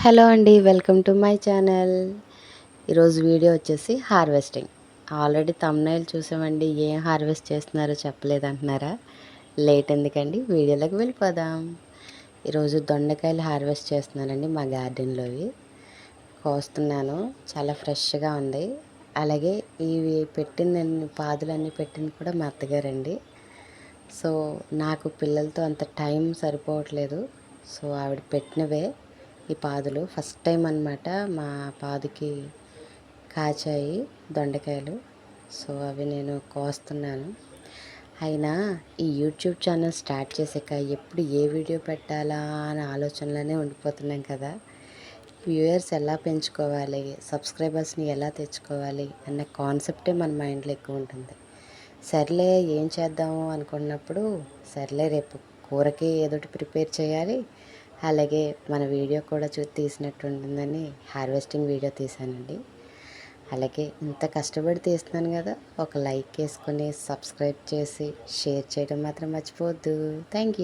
Hello అండి, welcome to my channel. ఈరోజు video వచ్చేసి హార్వెస్టింగ్. ఆల్రెడీ థంబ్నెయిల్ చూసామండి, ఏం హార్వెస్ట్ చేస్తున్నారో చెప్పలేదంటున్నారా? లేట్ ఎందుకండి, వీడియోలోకి వెళ్ళిపోదాం. ఈరోజు దొండకాయలు హార్వెస్ట్ చేస్తున్నానండి, మా గార్డెన్లోవి కోస్తున్నాను. చాలా ఫ్రెష్గా ఉంది. అలాగే ఇవి పెట్టిందన్ని పాదులన్నీ పెట్టింది కూడా మా అత్తగారండి. సో నాకు పిల్లలతో అంత టైం సరిపోవట్లేదు. సో ఆవిడ పెట్టినవే ఈ పాదులు. ఫస్ట్ టైం అనమాట మా పాదుకి కాచాయి దొండకాయలు. సో అవి నేను కోస్తున్నాను. అయినా ఈ యూట్యూబ్ ఛానల్ స్టార్ట్ చేసాక ఎప్పుడు ఏ వీడియో పెట్టాలా అనే ఆలోచనలోనే ఉండిపోతున్నాం కదా. వ్యూయర్స్ ఎలా పెంచుకోవాలి, సబ్స్క్రైబర్స్ని ఎలా తెచ్చుకోవాలి అన్న కాన్సెప్టే మన మైండ్లో ఎక్కువ ఉంటుంది. సర్లే ఏం చేద్దాము అనుకున్నప్పుడు, సర్లే రేపు కూరకి ఏదోటి ప్రిపేర్ చేయాలి, అలాగే మన వీడియో కూడా తీసినట్టు ఉంటుందని హార్వెస్టింగ్ వీడియో తీశానండి. అలాగే ఇంత కష్టపడి తీస్తున్నాను కదా, ఒక లైక్ వేసుకొని సబ్స్క్రైబ్ చేసి షేర్ చేయడం మాత్రం మర్చిపోవద్దు. Thank you.